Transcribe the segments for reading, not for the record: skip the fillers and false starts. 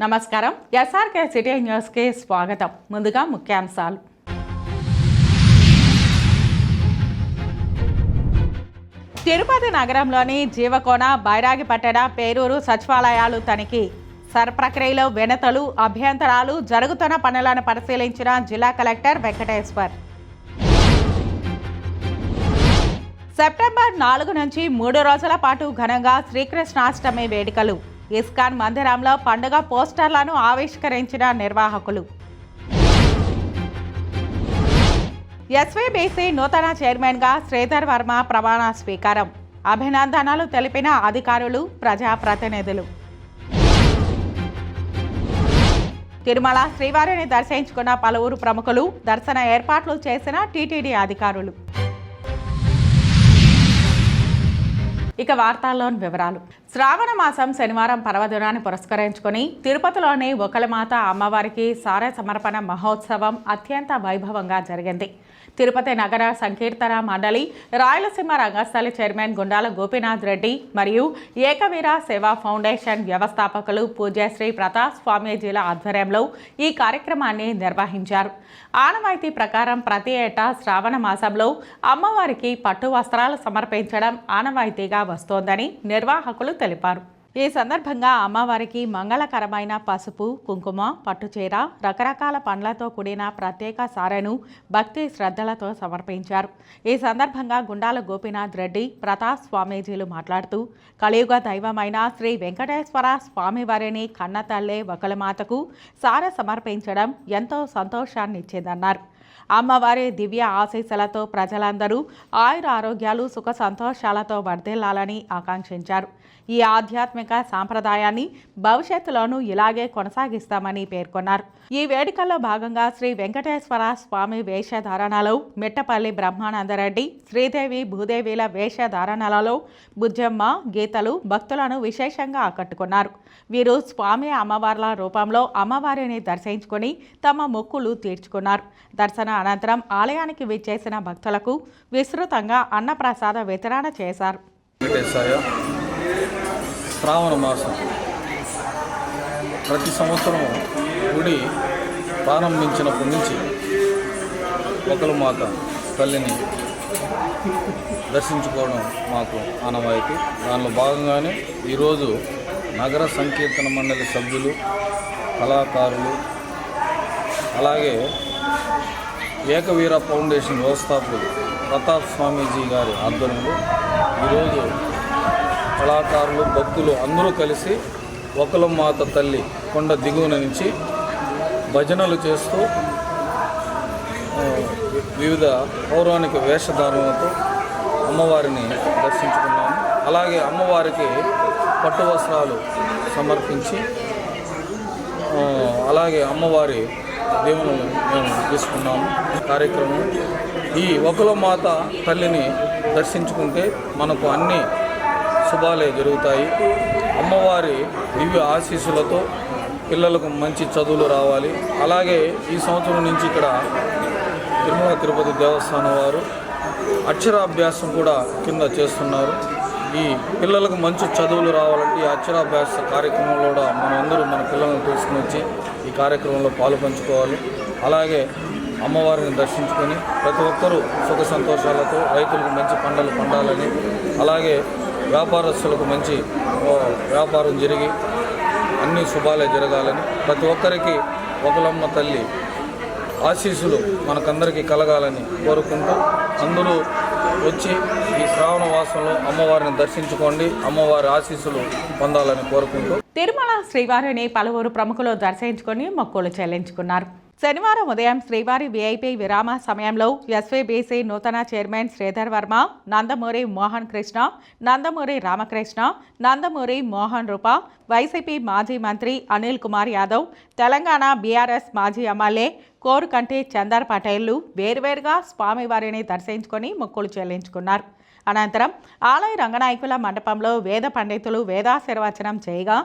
నమస్కారం. SRK city న్యూస్కి స్వాగతం. ముందుగా ముఖ్యాంశాలు. తిరుపతి నగరంలోని జీవకోన, బైరాగిపట్టణ, పేరూరు సచివాలయాలు తనిఖీ. ప్రక్రియలో వినతులు, అభ్యంతరాలు, జరుగుతున్న పనులను పరిశీలించిన జిల్లా కలెక్టర్ వెంకటేశ్వర్. సెప్టెంబర్ 4 నుంచి 3 రోజుల పాటు ఘనంగా శ్రీకృష్ణాష్టమి వేడుకలు. ఇస్కాన్ మందిరంలో పండుగ పోస్టర్లను ఆవిష్కరించిన నిర్వాహకులు. ఎస్వీబీసీ నూతన చైర్మన్గా శ్రీధర్ వర్మ ప్రమాణ స్వీకారం. అభినందనలు తెలిపిన అధికారులు, ప్రజాప్రతినిధులు. తిరుమల శ్రీవారిని దర్శించుకున్న పలువురు ప్రముఖులు, దర్శన ఏర్పాట్లు చేసిన టీటీడీ అధికారులు. ఇక వార్తల్లోని వివరాలు. శ్రావణ మాసం శనివారం పర్వదినాన్ని పురస్కరించుకొని తిరుపతిలోని ఒకలమాత అమ్మవారికి సార సమర్పణ మహోత్సవం అత్యంత వైభవంగా జరిగింది. తిరుపతి నగర సంకీర్తన మండలి, రాయలసీమ రంగస్థలి చైర్మన్ గుండాల గోపీనాథ్ రెడ్డి మరియు ఏకవీర సేవా ఫౌండేషన్ వ్యవస్థాపకులు పూజ్యశ్రీ ప్రతాప్ స్వామీజీల ఆధ్వర్యంలో ఈ కార్యక్రమాన్ని నిర్వహించారు. ఆనవాయితీ ప్రకారం ప్రతి ఏటా శ్రావణ మాసంలో అమ్మవారికి పట్టు వస్త్రాలు సమర్పించడం ఆనవాయితీగా వస్తోందని నిర్వాహకులు తెలిపారు. ఈ సందర్భంగా అమ్మవారికి మంగళకరమైన పసుపు, కుంకుమ, పట్టుచీర, రకరకాల పండ్లతో కూడిన ప్రత్యేక సారెను భక్తి శ్రద్ధలతో సమర్పించారు. ఈ సందర్భంగా గుండాల గోపీనాథ్ రెడ్డి, ప్రతాప్ స్వామీజీలు మాట్లాడుతూ, కలియుగ దైవమైన శ్రీ వెంకటేశ్వర స్వామివారిని కన్నతల్లే ఒకలమాతకు సారె సమర్పించడం ఎంతో సంతోషాన్నిచ్చిందన్నారు. అమ్మవారి దివ్య ఆశీస్సులతో ప్రజలందరూ ఆయుర ఆరోగ్యాలు, సుఖ సంతోషాలతో వర్ధిల్లాలని ఆకాంక్షించారు. ఈ ఆధ్యాత్మిక సాంప్రదాయాన్ని భవిష్యత్తులోనూ ఇలాగే కొనసాగిస్తామని పేర్కొన్నారు. ఈ వేడుకల్లో భాగంగా శ్రీ వెంకటేశ్వర స్వామి వేషధారణలో మిట్టపల్లి బ్రహ్మానందరెడ్డి, శ్రీదేవి, భూదేవిల వేషధారణలలో బుజ్జమ్మ, గీతలు భక్తులను విశేషంగా ఆకట్టుకున్నారు. వీరు స్వామి అమ్మవార్ల రూపంలో అమ్మవారిని దర్శించుకుని తమ మొక్కులు తీర్చుకున్నారు. దర్శన అనంతరం ఆలయానికి విచ్చేసిన భక్తులకు విస్తృతంగా అన్నప్రసాద వితరణ చేశారు. శ్రావణ మాసం ప్రతి సంవత్సరం గుడి ప్రారంభించినప్పటి నుంచి ఒకలమాత తల్లిని దర్శించుకోవడం మాకు ఆనవాయితీ. దానిలో భాగంగానే ఈరోజు నగర సంకీర్తన మండలి సభ్యులు, కళాకారులు, అలాగే ఏకవీర ఫౌండేషన్ వ్యవస్థాపకులు ప్రతాప్ స్వామీజీ గారి ఆధ్వర్యంలో ఈరోజు కళాకారులు, భక్తులు అందరూ కలిసి ఒకలమాత తల్లి కొండ దిగువన నుంచి భజనలు చేస్తూ వివిధ పౌరాణిక వేషధారణలతో అమ్మవారిని దర్శించుకున్నాము. అలాగే అమ్మవారికి పట్టు వస్త్రాలు సమర్పించి అలాగే అమ్మవారి దేవులను మేము తీసుకున్నాము. కార్యక్రమం ఈ ఒకలమాత తల్లిని దర్శించుకుంటే మనకు అన్ని శుభాలే జరుగుతాయి. అమ్మవారి దివ్య ఆశీస్సులతో పిల్లలకు మంచి చదువులు రావాలి. అలాగే ఈ సంవత్సరం నుంచి ఇక్కడ తిరుమల తిరుపతి దేవస్థానం వారు అక్షరాభ్యాసం కూడా కింద చేస్తున్నారు. ఈ పిల్లలకు మంచి చదువులు రావాలంటే ఈ అక్షరాభ్యాస కార్యక్రమంలో కూడా మనమందరూ మన పిల్లలను తీసుకుని వచ్చి ఈ కార్యక్రమంలో పాలు పంచుకోవాలి. అలాగే అమ్మవారిని దర్శించుకొని ప్రతి ఒక్కరూ సుఖ సంతోషాలతో రైతులకు మంచి పంటలు పండాలని, అలాగే వ్యాపారస్తులకు మంచి వ్యాపారం జరిగి అన్ని శుభాలే జరగాలని, ప్రతి ఒక్కరికి ఒకలమ్మ తల్లి ఆశీస్సులు మనకందరికీ కలగాలని కోరుకుంటూ అందరూ వచ్చి ఈ శ్రావణ మాసంలో అమ్మవారిని దర్శించుకోండి, అమ్మవారి ఆశీస్సులు పొందాలని కోరుకుంటూ తిరుమల శ్రీవారిని పలువురు ప్రముఖులు దర్శించుకొని మొక్కులు చెల్లించుకున్నారు. శనివారం ఉదయం శ్రీవారి వీఐపీ విరామ సమయంలో ఎస్వీబీసీ నూతన చైర్మన్ శ్రీధర్ వర్మ, నందమూరి మోహన్ కృష్ణ, నందమూరి రామకృష్ణ, నందమూరి మోహన్ రూప, వైసీపీ మాజీ మంత్రి అనిల్ కుమార్ యాదవ్, తెలంగాణ బీఆర్ఎస్ మాజీ ఎమ్మెల్యే కోరుకంటి చందర్ పటేళ్లు వేర్వేరుగా స్వామివారిని దర్శించుకొని మొక్కులు చెల్లించుకున్నారు. అనంతరం ఆలయ రంగనాయకుల మండపంలో వేద పండితులు వేదాశీర్వచనం చేయగా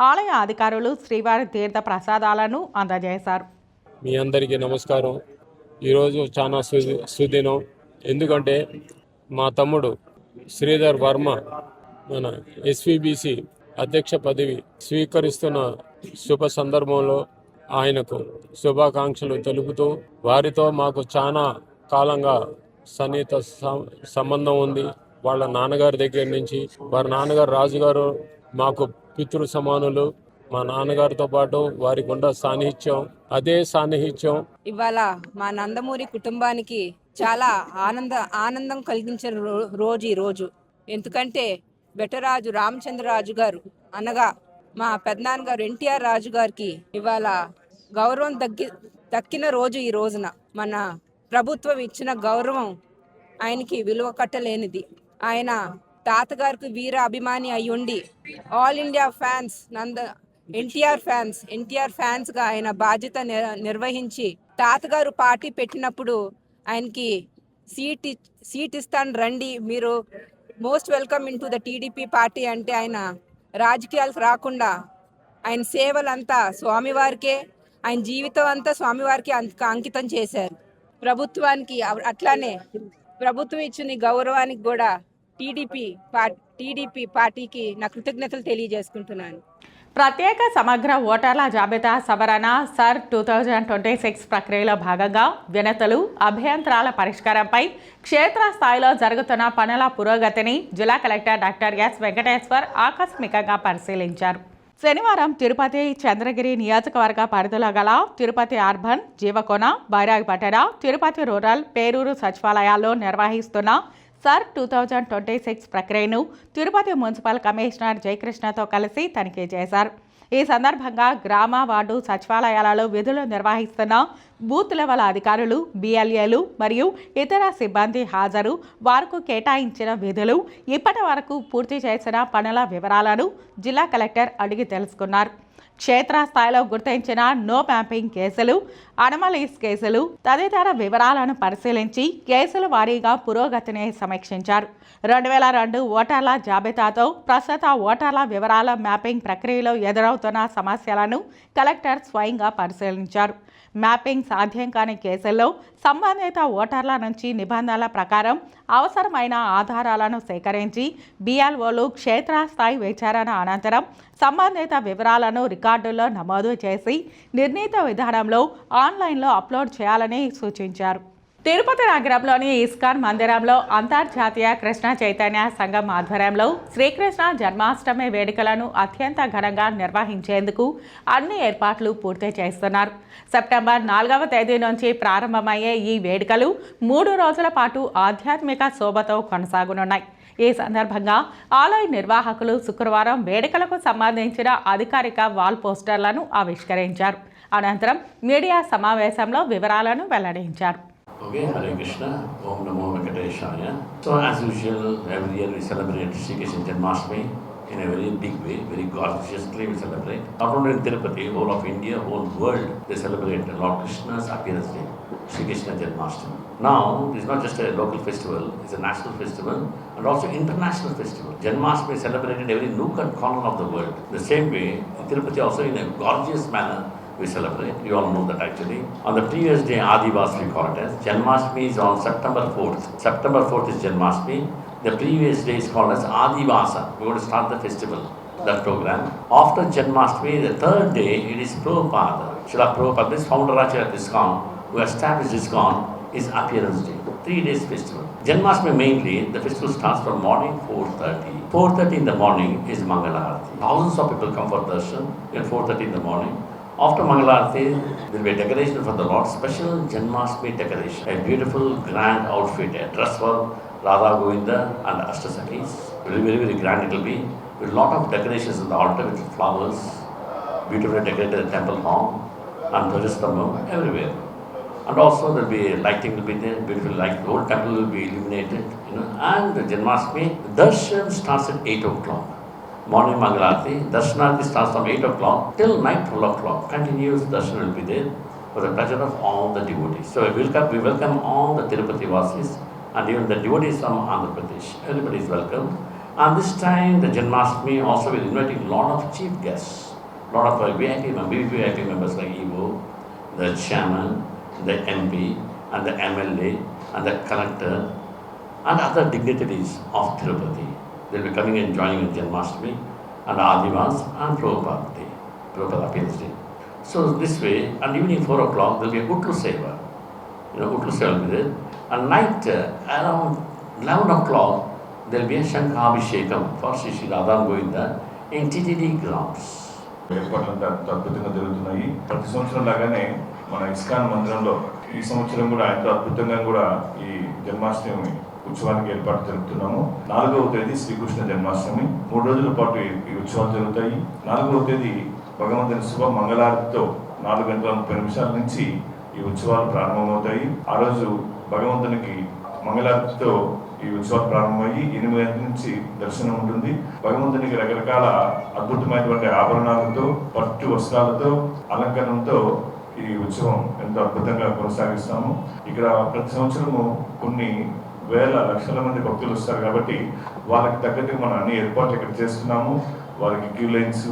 ఆలయ అధికారులు శ్రీవారి తీర్థ ప్రసాదాలను అందజేశారు. మీ అందరికీ నమస్కారం. ఈరోజు చాలా సుదినం. ఎందుకంటే మా తమ్ముడు శ్రీధర్ వర్మ మన ఎస్వీబీసీ అధ్యక్ష పదవి స్వీకరిస్తున్న శుభ సందర్భంలో ఆయనకు శుభాకాంక్షలు తెలుపుతూ, వారితో మాకు చాలా కాలంగా సన్నిహిత సంబంధం ఉంది. వాళ్ళ నాన్నగారి దగ్గర నుంచి, వారి నాన్నగారు రాజుగారు మాకు పితృ సమానులు. మా నాన్నగారితో పాటు వారికి ఉన్న సాన్నిహిత్యం, అదే సాన్నిహిత్యం ఇవాళ మా నందమూరి కుటుంబానికి చాలా ఆనందం కలిగించిన రోజు ఈ రోజు. ఎందుకంటే బెటరాజు రామచంద్రరాజు గారు అనగా మా పెద్దనాన్నగారు ఎన్టీఆర్ రాజు గారికి ఇవాళ గౌరవం దక్కిన రోజు ఈ రోజున. మన ప్రభుత్వం ఇచ్చిన గౌరవం ఆయనకి విలువ కట్టలేనిది. ఆయన తాతగారికి వీర అభిమాని అయ్యుండి ఆల్ ఇండియా ఫ్యాన్స్ ఎన్టీఆర్ ఫ్యాన్స్గా ఆయన బాధ్యత నిర్వహించి, తాతగారు పార్టీ పెట్టినప్పుడు ఆయనకి సీట్ ఇస్తాను రండి, మీరు most welcome in to the TDP party అంటే ఆయన రాజకీయాలకు రాకుండా ఆయన సేవలంతా స్వామివారికే, ఆయన జీవితం అంతా స్వామివారికి అంకితం చేశారు. ప్రభుత్వానికి అట్లానే ప్రభుత్వం ఇచ్చిన గౌరవానికి కూడా టీడీపీ పార్టీకి నా కృతజ్ఞతలు తెలియజేసుకుంటున్నాను. ప్రత్యేక సమగ్ర ఓటర్ల జాబితా సవరణ సర్ 2026 ప్రక్రియలో భాగంగా వినతులు, అభ్యంతరాల పరిష్కారంపై క్షేత్రస్థాయిలో జరుగుతున్న పనుల పురోగతిని జిల్లా కలెక్టర్ డాక్టర్ ఎస్ వెంకటేశ్వర్ ఆకస్మికంగా పరిశీలించారు. శనివారం తిరుపతి చంద్రగిరి నియోజకవర్గ పరిధిలో గల తిరుపతి అర్బన్, జీవకోన, బైరాగిపట్టణ, తిరుపతి రూరల్, పేరూరు సచివాలయాల్లో నిర్వహిస్తున్న సర్ 2026 ప్రక్రియను తిరుపతి మున్సిపల్ కమిషనర్ జయకృష్ణతో కలిసి తనిఖీ చేశారు. ఈ సందర్భంగా గ్రామ, వార్డు సచివాలయాలలో విధులు నిర్వహిస్తున్న బూత్ లెవెల్ అధికారులు, బిఎల్ఏలు మరియు ఇతర సిబ్బంది హాజరు, వారికి కేటాయించిన విధులు, ఇప్పటి వరకు పూర్తి చేసిన పనుల వివరాలను జిల్లా కలెక్టర్ అడిగి తెలుసుకున్నారు. క్షేత్రస్థాయిలో గుర్తించిన నో మ్యాపింగ్ కేసులు, అనమలీస్ కేసులు తదితర వివరాలను పరిశీలించి కేసుల వారీగా పురోగతిని సమీక్షించారు. 2002 ఓటర్ల జాబితాతో ప్రస్తుత ఓటర్ల వివరాల మ్యాపింగ్ ప్రక్రియలో ఎదురవుతున్న సమస్యలను కలెక్టర్ స్వయంగా పరిశీలించారు. మ్యాపింగ్ సాధ్యం కాని కేసుల్లో సంబంధిత ఓటర్ల నుంచి నిబంధనల ప్రకారం అవసరమైన ఆధారాలను సేకరించి బిఎల్ఓలు క్షేత్రస్థాయి విచారణ అనంతరం సంబంధిత వివరాలను రికార్డుల్లో నమోదు చేసి నిర్ణీత విధానంలో ఆన్లైన్లో అప్లోడ్ చేయాలని సూచించారు. తిరుపతి నగరంలోని ఇస్కాన్ మందిరంలో అంతర్జాతీయ కృష్ణ చైతన్య సంఘం ఆధ్వర్యంలో శ్రీకృష్ణ జన్మాష్టమి వేడుకలను అత్యంత ఘనంగా నిర్వహించేందుకు అన్ని ఏర్పాట్లు పూర్తి చేస్తున్నారు. సెప్టెంబర్ 4వ తేదీ నుంచి ప్రారంభమయ్యే ఈ వేడుకలు 3 రోజుల పాటు ఆధ్యాత్మిక శోభతో కొనసాగనున్నాయి. ఈ సందర్భంగా ఆలయ నిర్వాహకులు శుక్రవారం వేడుకలకు సంబంధించిన అధికారిక వాల్ పోస్టర్లను ఆవిష్కరించారు. అనంతరం మీడియా సమావేశంలో వివరాలను వెల్లడించారు. Okay, Hare Krishna, Om Namo Venkateshaya. So as usual, every year we celebrate Sri Krishna Janmashtami in a very big way, very gorgeously we celebrate. Not only in Tirupati, whole of India, whole world, they celebrate Lord Krishna's appearance day, Sri Krishna Janmashtami. Now, it's not just a local festival, it's a national festival and also international festival. Janmashtami is celebrated in every nook and corner of the world. The same way, in Tirupati also in a gorgeous manner, we celebrate. You all know that actually. On the previous day, Adivas we call it as. Janmashtami is on September 4th. September 4th is Janmashtami. The previous day is called as Adivasa. We want to start the festival, that program. After Janmashtami, the third day, it is Prabhupada. Srila Prabhupada, this founder of ISKCON, who established ISKCON, is appearance day. 3 days festival. Janmashtami mainly, the festival starts from morning 4:30. 4:30 in the morning is Mangalarati. Thousands of people come for darshan at 4:30 in the morning. After Mangalarati, there will be a decoration for the Lord, special Janmashtami decoration. A beautiful, grand outfit, a dress for Radha Govinda and Ashtasakis. Very, very, very grand it will be. With a lot of decorations in the altar with flowers, beautifully decorated the temple hall, and Dwajastambham everywhere. And also there will be lighting will be there, beautiful light. The whole temple will be illuminated, And the Janmashtami, darshan starts at 8 o'clock. Morning Mangalarati, Darshanarati starts from 8 o'clock till night 12 o'clock. Continuous darshan will be there for the pleasure of all the devotees. So we welcome all the Tirupati Vasis and even the devotees from Andhra Pradesh. Everybody is welcome. And this time the Janmashtami also will inviting a lot of chief guests, a lot of VIP members like EVO, the chairman, the MP and the MLA and the collector and other dignitaries of Tirupati. They will be coming and joining in Janmashtami and Adivas and Prabhupada Day. total appeals day. So this way, and evening 4 o'clock there will be a Utlu Seva. Utlu Seva will be there. And night around 11 o'clock there will be a Shankhabhishekam for Sri Radha Govinda in TTD grounds. ఏర్పాట్లంతా అద్భుతంగా జరుగుతున్నాయి. ప్రతి సంవత్సరం లాగానే మన ISKCON మందిరంలో ఈ సంవత్సరం కూడా ఎంతో అద్భుతంగా కూడా ఈ జన్మాష్టమి ఉత్సవానికి ఏర్పాటు జరుపుతున్నాము. 4వ తేదీ శ్రీకృష్ణ జన్మాష్టమి. 3 రోజుల పాటు ఈ ఉత్సవాలు జరుగుతాయి. 4వ తేదీ భగవంతుని శుభ మంగళారతితో 4:30 నుంచి ఈ ఉత్సవాలు ప్రారంభమవుతాయి. ఆ రోజు భగవంతునికి మంగళారతితో ఈ ఉత్సవాలు ప్రారంభమయ్యి 8 గంటల నుంచి దర్శనం ఉంటుంది. భగవంతునికి రకరకాల అద్భుతమైనటువంటి ఆభరణాలతో, పట్టు వస్త్రాలతో, అలంకరణతో ఈ ఉత్సవం ఎంతో అద్భుతంగా కొనసాగిస్తాము. ఇక్కడ ప్రతి సంవత్సరము కొన్ని వేల లక్షల మంది భక్తులు వస్తారు కాబట్టి వాళ్ళకి తగ్గట్టుగా మనం అన్ని ఏర్పాట్లు ఇక్కడ చేస్తున్నాము. వారికి క్యూ లైన్స్,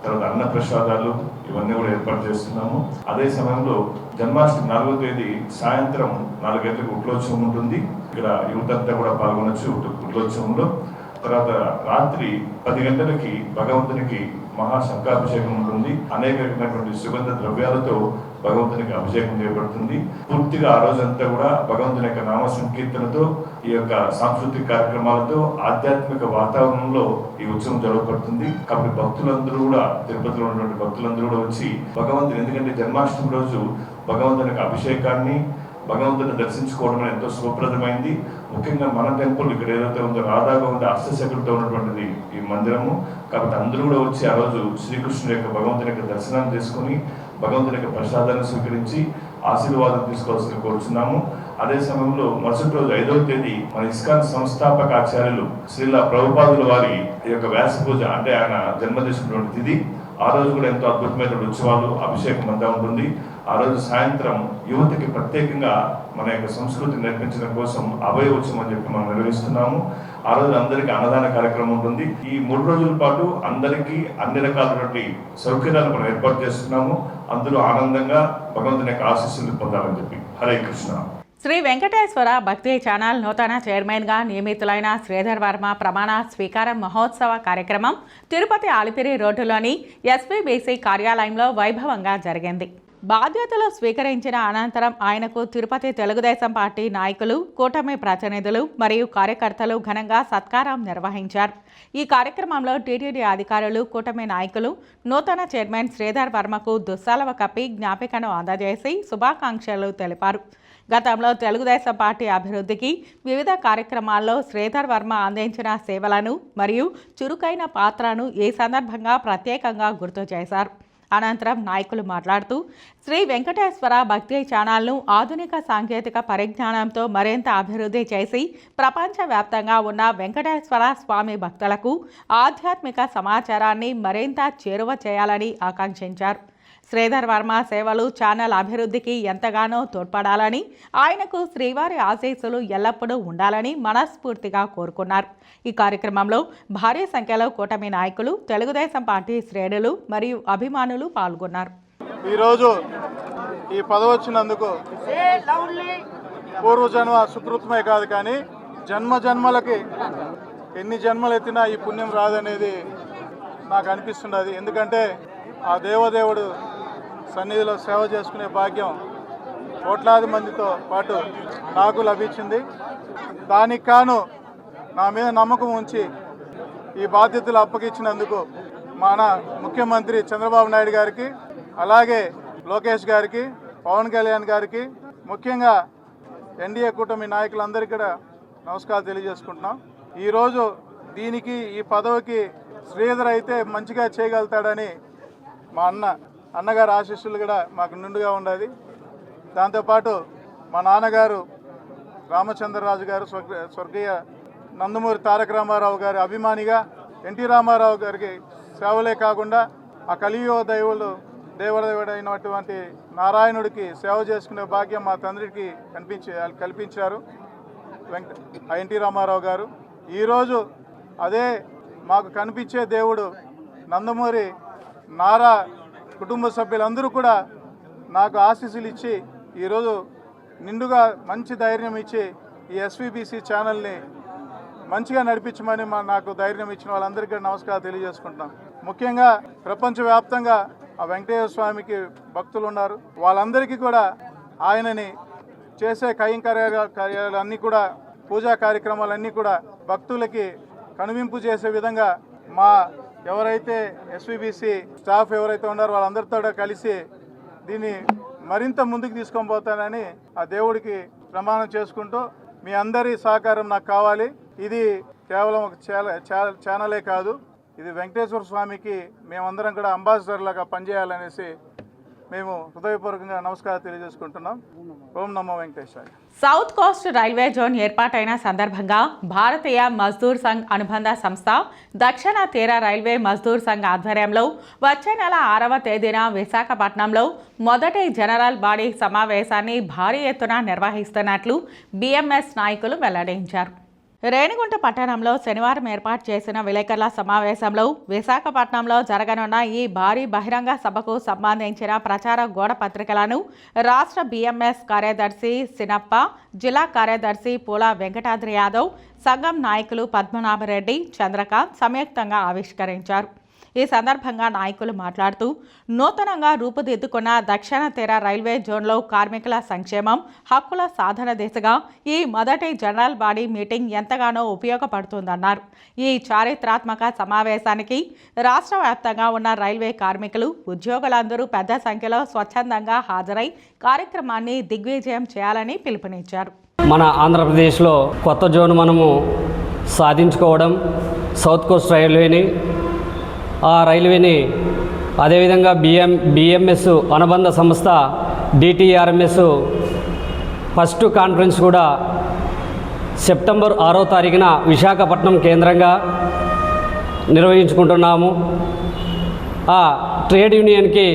తర్వాత అన్న ప్రసాదాలు ఇవన్నీ కూడా ఏర్పాటు చేస్తున్నాము. అదే సమయంలో జన్మాష్టమి 4వ తేదీ సాయంత్రం 4 గంటలకు ఉట్లోత్సవం ఉంటుంది. ఇక్కడ యువత అంతా కూడా పాల్గొనొచ్చు ఉట్లోత్సవంలో. తర్వాత రాత్రి 10 గంటలకి భగవంతునికి మహాశంఖాభిషేకం ఉంటుంది. అనేక రకమైనటువంటి సుగంధ ద్రవ్యాలతో భగవంతునికి అభిషేకం చేయబడుతుంది. పూర్తిగా ఆ రోజంతా కూడా భగవంతుని యొక్క నామ సంకీర్తనతో, ఈ యొక్క సాంస్కృతిక కార్యక్రమాలతో, ఆధ్యాత్మిక వాతావరణంలో ఈ ఉత్సవం జరగబడుతుంది. కాబట్టి భక్తులందరూ కూడా, తిరుపతిలో ఉన్నటువంటి భక్తులందరూ కూడా వచ్చి భగవంతుని, ఎందుకంటే జన్మాష్టమి రోజు భగవంతునికి అభిషేకాన్ని, భగవంతుని దర్శించుకోవడం ఎంతో శుభప్రదమైంది. ముఖ్యంగా మన టెంపుల్ ఇక్కడ ఏదైతే ఉందో రాధాగోవింద అష్టశకులతో ఉన్నటువంటిది ఈ మందిరము. కాబట్టి అందరూ కూడా వచ్చి ఆ రోజు శ్రీకృష్ణుడి యొక్క భగవంతుని యొక్క దర్శనం చేసుకుని భగవంతుని యొక్క ప్రసాదాన్ని స్వీకరించి ఆశీర్వాదం తీసుకోవాల్సిన కోరుచున్నాము. అదే సమయంలో మరుసటి రోజు 5వ తేదీ మన ఇస్కాన్ సంస్థాపక ఆచార్యులు శ్రీల ప్రభుపాదుల వారి యొక్క వ్యాస పూజ, అంటే ఆయన జన్మదినటువంటి తిథి. ఆ రోజు కూడా ఎంతో అద్భుతమైన ఉత్సవాలు, అభిషేకం అంతా ఉంటుంది. ఆ రోజు సాయంత్రం యువతకి ప్రత్యేకంగా మన యొక్క సంస్కృతి నేర్పించడం కోసం అభయ ఉత్సవం అని చెప్పి మనం నిర్వహిస్తున్నాము. ఆ రోజు అందరికీ అన్నదాన కార్యక్రమం ఉంటుంది. ఈ 3 రోజుల పాటు అందరికీ అన్ని రకాలైనటువంటి సౌకర్యాలు మనం ఏర్పాటు చేస్తున్నాము. అందరూ ఆనందంగా భగవంతుని యొక్క ఆశీస్సులు పొందాలని చెప్పి. హరే కృష్ణ. శ్రీ వెంకటేశ్వర భక్తి ఛానల్ నూతన చైర్మన్గా నియమితులైన శ్రీధర్ వర్మ ప్రమాణ స్వీకారం మహోత్సవ కార్యక్రమం తిరుపతి ఆలిపిరి రోడ్డులోని ఎస్వీబీసీ కార్యాలయంలో వైభవంగా జరిగింది. బాధ్యతలు స్వీకరించిన అనంతరం ఆయనకు తిరుపతి తెలుగుదేశం పార్టీ నాయకులు, కూటమి ప్రతినిధులు మరియు కార్యకర్తలు ఘనంగా సత్కారం నిర్వహించారు. ఈ కార్యక్రమంలో టీటీడీ అధికారులు, కూటమి నాయకులు నూతన చైర్మన్ శ్రీధర్ వర్మకు దుస్సాలవ కప్పి జ్ఞాపికను అందజేసి శుభాకాంక్షలు తెలిపారు. గతంలో తెలుగుదేశం పార్టీ అభివృద్ధికి వివిధ కార్యక్రమాల్లో శ్రీధర్ వర్మ అందించిన సేవలను మరియు చురుకైన పాత్రను ఈ సందర్భంగా ప్రత్యేకంగా గుర్తు చేశారు. అనంతరం నాయకులు మాట్లాడుతూ శ్రీ వెంకటేశ్వర భక్తి ఛానల్ను ఆధునిక సాంకేతిక పరిజ్ఞానంతో మరింత అభివృద్ధి చేసి ప్రపంచవ్యాప్తంగా ఉన్న వెంకటేశ్వర స్వామి భక్తులకు ఆధ్యాత్మిక సమాచారాన్ని మరింత చేరువ చేయాలని ఆకాంక్షించారు. శ్రీధర్ వర్మ సేవలు ఛానల్ అభివృద్ధికి ఎంతగానో తోడ్పడాలని, ఆయనకు శ్రీవారి ఆశీస్సులు ఎల్లప్పుడూ ఉండాలని మనస్ఫూర్తిగా కోరుకున్నారు. ఈ కార్యక్రమంలో భారీ సంఖ్యలో కూటమి నాయకులు, తెలుగుదేశం పార్టీ శ్రేణులు మరియు అభిమానులు పాల్గొన్నారు. ఈరోజు ఈ పదవి వచ్చినందుకు పూర్వజన్మ సుకృతమే కాదు, కానీ జన్మలకి ఎన్ని జన్మలు ఎత్తినా ఈ పుణ్యం రాదనేది నాకు అనిపిస్తున్నది. ఎందుకంటే ఆ దేవదేవుడు సన్నిధిలో సేవ చేసుకునే భాగ్యం కోట్లాది మందితో పాటు నాకు లభించింది. దానికి కాను నా మీద నమ్మకం ఉంచి ఈ బాధ్యతలు అప్పగించినందుకు మన ముఖ్యమంత్రి చంద్రబాబు నాయుడు గారికి, అలాగే లోకేష్ గారికి, పవన్ కళ్యాణ్ గారికి, ముఖ్యంగా ఎన్డీఏ కూటమి నాయకులందరికీ కూడా నమస్కారాలు తెలియజేసుకుంటున్నాం. ఈరోజు దీనికి, ఈ పదవికి శ్రీధర్ అయితే మంచిగా చేయగలుగుతాడని మా అన్నగారు ఆశీస్సులు కూడా మాకు నిండుగా ఉండాలి. దాంతోపాటు మా నాన్నగారు రామచంద్రరాజు గారు, స్వర్గీయ నందమూరి తారక రామారావు గారి అభిమానిగా ఎన్టీ రామారావు గారికి సేవలే కాకుండా ఆ కలియుగ దేవుడైనటువంటి నారాయణుడికి సేవ చేసుకునే భాగ్యం మా తండ్రికి కల్పించారు ఎన్టీ రామారావు గారు. ఈరోజు అదే మాకు కనిపించే దేవుడు నందమూరి నారా కుటుంబ సభ్యులందరూ కూడా నాకు ఆశీస్సులు ఇచ్చి ఈరోజు నిండుగా మంచి ధైర్యం ఇచ్చి ఈ ఎస్వీబీసీ ఛానల్ని మంచిగా నడిపించమని నాకు ధైర్యం ఇచ్చిన వాళ్ళందరికీ నమస్కారం తెలియజేసుకుంటున్నాం. ముఖ్యంగా ప్రపంచవ్యాప్తంగా ఆ వెంకటేశ్వర స్వామికి భక్తులు ఉన్నారు. వాళ్ళందరికీ కూడా ఆయనని చేసే కార్యాలన్నీ కూడా పూజా కార్యక్రమాలన్నీ కూడా భక్తులకి కనువింపు చేసే విధంగా మా ఎవరైతే ఎస్విబిసి స్టాఫ్ ఎవరైతే ఉన్నారో వాళ్ళందరితో కలిసి దీన్ని మరింత ముందుకు తీసుకొని పోతానని ఆ దేవుడికి ప్రమాణం చేసుకుంటూ మీ అందరి సహకారం నాకు కావాలి. ఇది కేవలం ఒక ఛానలే కాదు, ఇది వెంకటేశ్వర స్వామికి మేమందరం కూడా అంబాసిడర్ లాగా పనిచేయాలనేసి మేము హృదయపూర్వకంగా నమస్కారం తెలియజేసుకుంటున్నాం. ఓం నమో వెంకటేశాయ. సౌత్ కోస్ట్ రైల్వే జోన్ ఏర్పాటైన సందర్భంగా భారతీయ మజ్దూర్ సంఘ్ అనుబంధ సంస్థ దక్షిణ తీర రైల్వే మజ్దూర్ సంఘ్ ఆధ్వర్యంలో వచ్చే నెల 6వ తేదీన విశాఖపట్నంలో మొదటి జనరల్ బాడీ సమావేశాన్ని భారీ ఎత్తున నిర్వహిస్తున్నట్లు BMS నాయకులు వెల్లడించారు. రేణిగుంట పట్టణంలో శనివారం ఏర్పాటు చేసిన విలేకరుల సమావేశంలో విశాఖపట్నంలో జరగనున్న ఈ భారీ బహిరంగ సభకు సంబంధించిన ప్రచార గోడ పత్రికలను రాష్ట్ర BMS కార్యదర్శి సినప్ప, జిల్లా కార్యదర్శి పూల వెంకటాద్రి యాదవ్, సంఘం నాయకులు పద్మనాభరెడ్డి, చంద్రకాంత్ సంయుక్తంగా ఆవిష్కరించారు. ఈ సందర్భంగా నాయకులు మాట్లాడుతూ నూతనంగా రూపుదిద్దుకున్న దక్షిణ తీర రైల్వే జోన్లో కార్మికుల సంక్షేమం, హక్కుల సాధన దిశగా ఈ మొదటి జనరల్ బాడీ మీటింగ్ ఎంతగానో ఉపయోగపడుతుందన్నారు. ఈ చారిత్రాత్మక సమావేశానికి రాష్ట్ర వ్యాప్తంగా ఉన్న రైల్వే కార్మికులు, ఉద్యోగులందరూ పెద్ద సంఖ్యలో స్వచ్ఛందంగా హాజరై కార్యక్రమాన్ని దిగ్విజయం చేయాలని పిలుపునిచ్చారు. మన ఆంధ్రప్రదేశ్లో కొత్త జోన్ మనము సాధించుకోవడం, సౌత్ కోస్ట్ రైల్వేని, ఆ రైల్వేని అదేవిధంగా BMS అనుబంధ సంస్థ DTRMS ఫస్ట్ కాన్ఫరెన్స్ కూడా సెప్టెంబర్ 6వ తారీఖున విశాఖపట్నం కేంద్రంగా నిర్వహించుకుంటున్నాము. ఆ ట్రేడ్ యూనియన్కి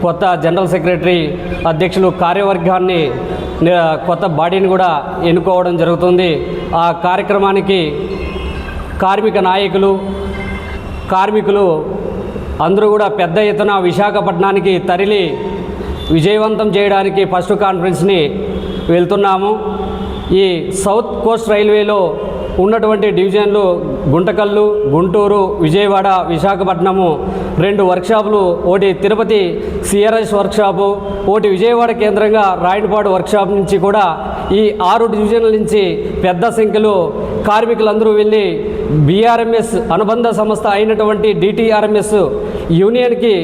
కొత్త జనరల్ సెక్రటరీ, అధ్యక్షులు, కార్యవర్గాన్ని, కొత్త బాడీని కూడా ఎన్నుకోవడం జరుగుతుంది. ఆ కార్యక్రమానికి కార్మిక నాయకులు, కార్మికులు అందరూ కూడా పెద్ద ఎత్తున విశాఖపట్నానికి తరలి విజయవంతం చేయడానికి ఫస్ట్ కాన్ఫరెన్స్ని వెళ్తున్నాము. ఈ సౌత్ కోస్ట్ రైల్వేలో ఉన్నటువంటి డివిజన్లు గుంటకల్లు, గుంటూరు, విజయవాడ, విశాఖపట్నము 2 వర్క్షాపులు, ఒకటి తిరుపతి CRS వర్క్షాపు, ఒకటి విజయవాడ కేంద్రంగా రాయనపాడు వర్క్షాప్ నుంచి కూడా ఈ 6 డివిజన్ల నుంచి పెద్ద సంఖ్యలో కార్మికులందరూ వెళ్ళి BRMS అనుబంధ సంస్థ అయినటువంటి DTRMS యూనియన్కి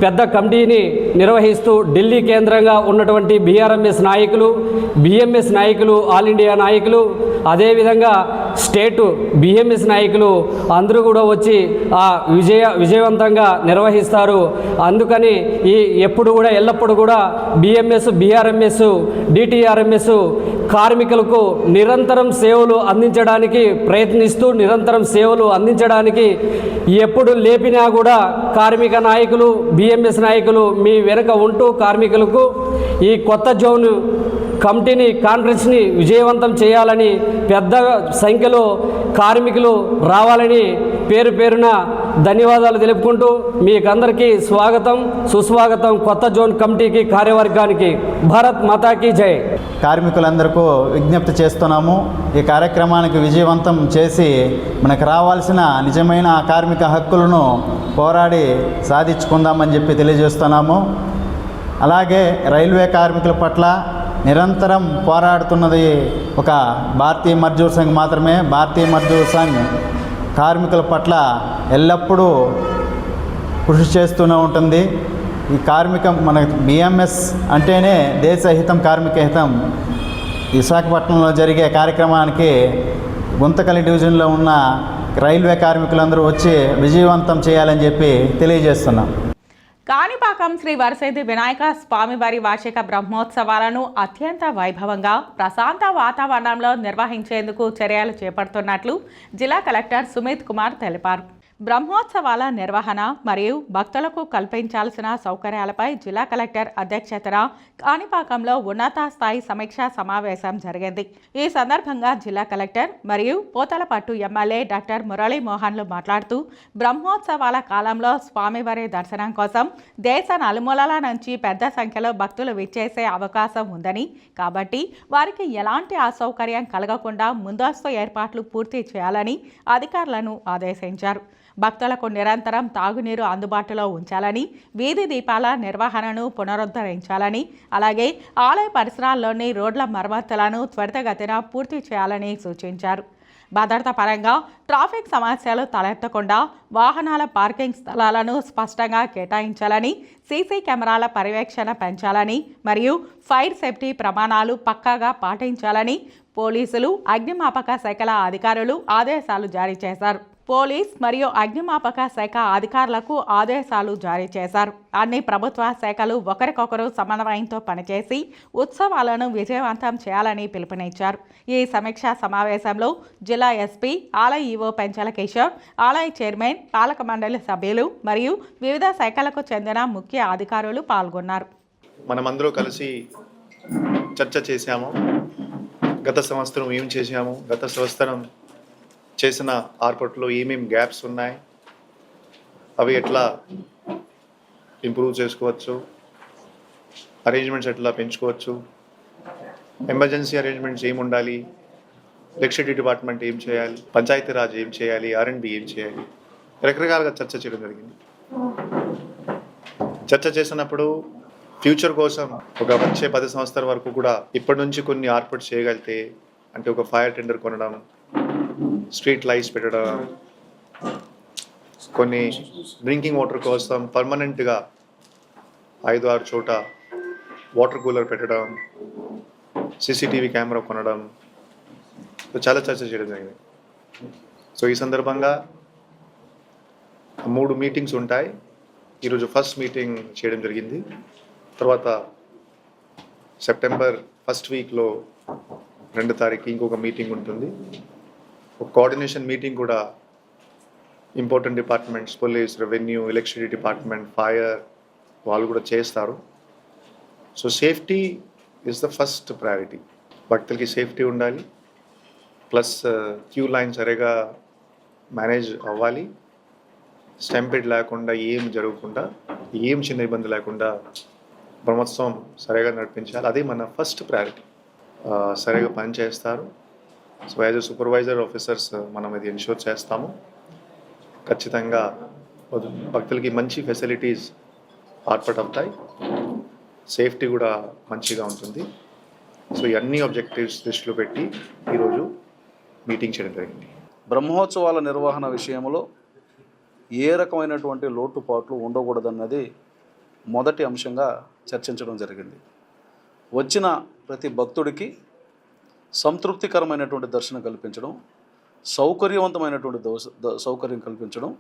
పెద్ద కమిటీని నిర్వహిస్తూ ఢిల్లీ కేంద్రంగా ఉన్నటువంటి BRMS నాయకులు, BMS నాయకులు, ఆల్ ఇండియా నాయకులు, అదేవిధంగా స్టేటు BMS నాయకులు అందరూ కూడా వచ్చి ఆ విజయవంతంగా నిర్వహిస్తారు. అందుకని ఎప్పుడు కూడా ఎల్లప్పుడూ కూడా BMS, BRMS, DTRMS కార్మికులకు నిరంతరం సేవలు అందించడానికి ప్రయత్నిస్తూ, నిరంతరం సేవలు అందించడానికి ఎప్పుడు లేపినా కూడా కార్మిక నాయకులు, BMS నాయకులు మీ వెనుక ఉంటూ కార్మికులకు ఈ కొత్త జోన్ కమిటీని, కాన్ఫరెన్స్ని విజయవంతం చేయాలని, పెద్ద సంఖ్యలో కార్మికులు రావాలని పేరు పేరున ధన్యవాదాలు తెలుపుకుంటూ మీకందరికీ స్వాగతం, సుస్వాగతం కొత్త జోన్ కమిటీకి, కార్యవర్గానికి. భారత్ మాతాకి జై. కార్మికులందరికీ విజ్ఞప్తి చేస్తున్నాము, ఈ కార్యక్రమానికి విజయవంతం చేసి మనకు రావాల్సిన నిజమైన కార్మిక హక్కులను పోరాడి సాధించుకుందామని చెప్పి తెలియజేస్తున్నాము. అలాగే రైల్వే కార్మికుల పట్ల నిరంతరం పోరాడుతున్నది ఒక భారతీయ మజ్దూర్ సంఘ్ మాత్రమే. భారతీయ మజ్దూర్ సంఘ్ కార్మికుల పట్ల ఎల్లప్పుడూ కృషి చేస్తూనే ఉంటుంది. ఈ మన BMS అంటేనే దేశహితం, కార్మిక హితం. విశాఖపట్నంలో జరిగే కార్యక్రమానికి గుంతకల్లి డివిజన్లో ఉన్న రైల్వే కార్మికులందరూ వచ్చి విజయవంతం చేయాలని చెప్పి తెలియజేస్తున్నాం. కాణిపాకం శ్రీ వరసిద్ధి వినాయక స్వామివారి వార్షిక బ్రహ్మోత్సవాలను అత్యంత వైభవంగా ప్రశాంత వాతావరణంలో నిర్వహించేందుకు చర్యలు చేపడుతున్నట్లు జిల్లా కలెక్టర్ సుమిత్ కుమార్ తెలిపారు. బ్రహ్మోత్సవాల నిర్వహణ మరియు భక్తులకు కల్పించాల్సిన సౌకర్యాలపై జిల్లా కలెక్టర్ అధ్యక్షతన కాణిపాకంలో ఉన్నత స్థాయి సమీక్షా సమావేశం జరిగింది. ఈ సందర్భంగా జిల్లా కలెక్టర్ మరియు పోతలపట్టు ఎమ్మెల్యే డాక్టర్ మురళీమోహన్లు మాట్లాడుతూ, బ్రహ్మోత్సవాల కాలంలో స్వామివారి దర్శనం కోసం దేశ నలుమూలల నుంచి పెద్ద సంఖ్యలో భక్తులు విచ్చేసే అవకాశం ఉందని, కాబట్టి వారికి ఎలాంటి అసౌకర్యం కలగకుండా ముందస్తు ఏర్పాట్లు పూర్తి చేయాలని అధికారులను ఆదేశించారు. భక్తులకు నిరంతరం తాగునీరు అందుబాటులో ఉంచాలని, వీధి దీపాల నిర్వహణను పునరుద్ధరించాలని, అలాగే ఆలయ పరిసరాల్లోని రోడ్ల మరమ్మతులను త్వరితగతిన పూర్తి చేయాలని సూచించారు. భద్రతా పరంగా ట్రాఫిక్ సమస్యలు తలెత్తకుండా వాహనాల పార్కింగ్ స్థలాలను స్పష్టంగా కేటాయించాలని, సీసీ కెమెరాల పర్యవేక్షణ పెంచాలని మరియు ఫైర్ సేఫ్టీ ప్రమాణాలు పక్కాగా పాటించాలని పోలీసులు, అగ్నిమాపక శాఖల అధికారులు ఆదేశాలు జారీ చేశారు. పోలీస్ మరియు అగ్నిమాపక శాఖ అధికారులకు ఆదేశాలు జారీ చేశారు. అన్ని ప్రభుత్వ శాఖలు ఒకరికొకరు సమన్వయంతో పనిచేసి ఉత్సవాలను విజయవంతం చేయాలని పిలుపునిచ్చారు. ఈ సమీక్షా సమావేశంలో జిల్లా ఎస్పీ, ఆలయ ఈవో పెంచల కిషోర్, ఆలయ చైర్మన్, పాలక మండలి సభ్యులు మరియు వివిధ శాఖలకు చెందిన ముఖ్య అధికారులు పాల్గొన్నారు. మనమందరూ కలిసి చర్చ చేశాము. గత సంవత్సరం ఏం చేశాము, గత సంవత్సరం చేసిన ఏర్పాట్లో ఏమేమి గ్యాప్స్ ఉన్నాయి, అవి ఎట్లా ఇంప్రూవ్ చేసుకోవచ్చు, అరేంజ్మెంట్స్ ఎట్లా పెంచుకోవచ్చు, ఎమర్జెన్సీ అరేంజ్మెంట్స్ ఏమి ఉండాలి, ఎలక్ట్రిసిటీ డిపార్ట్మెంట్ ఏం చేయాలి, పంచాయతీరాజ్ ఏం చేయాలి, R&B ఏం చేయాలి, రకరకాలుగా చర్చ చేయడం జరిగింది. చర్చ చేసినప్పుడు ఫ్యూచర్ కోసం ఒక వచ్చే 10 సంవత్సరాల వరకు కూడా ఇప్పటి నుంచి కొన్ని ఏర్పాటు చేయగలిగితే, అంటే ఒక ఫైర్ టెండర్ కొనడం, స్ట్రీట్ లైట్స్ పెట్టడం, కొన్ని డ్రింకింగ్ వాటర్ కోసం పర్మనెంట్గా 5-6 చోట వాటర్ కూలర్ పెట్టడం, CCTV కెమెరా కొనడం, చాలా చర్చ చేయడం జరిగింది. సో ఈ సందర్భంగా 3 మీటింగ్స్ ఉంటాయి. ఈరోజు ఫస్ట్ మీటింగ్ చేయడం జరిగింది. తర్వాత సెప్టెంబర్ 1st వీక్లో 2వ తారీఖు ఇంకొక మీటింగ్ ఉంటుంది. ఒక కోఆర్డినేషన్ మీటింగ్ కూడా important departments, police, revenue, electricity department, fire వాళ్ళు కూడా చేస్తారు. So safety is the first priority. భక్తులకి సేఫ్టీ ఉండాలి, ప్లస్ క్యూ లైన్ సరిగా మేనేజ్ అవ్వాలి, స్టాంపీడ్ లేకుండా, ఏం జరగకుండా, ఏం చిన్న ఇబ్బంది లేకుండా బ్రహ్మోత్సవం సరిగా నడిపించాలి. అదే మన ఫస్ట్ ప్రయారిటీ. సరిగా పని చేస్తారు. So as a supervisor officers మనం ఇది ఎన్ష్యూర్ చేస్తాము. ఖచ్చితంగా భక్తులకి మంచి ఫెసిలిటీస్ ఏర్పాటవుతాయి, సేఫ్టీ కూడా మంచిగా ఉంటుంది. సో ఈ అన్ని ఆబ్జెక్టివ్స్ దృష్టిలో పెట్టి ఈరోజు మీటింగ్ చేయడం జరిగింది. బ్రహ్మోత్సవాల నిర్వహణ విషయంలో ఏ రకమైనటువంటి లోటుపాట్లు ఉండకూడదన్నది మొదటి అంశంగా చర్చించడం జరిగింది. వచ్చిన ప్రతి భక్తుడికి సంతృప్తికరమైనటువంటి దర్శనం కల్పించడం, సౌకర్యవంతమైనటువంటి సౌకర్యం కల్పించడం,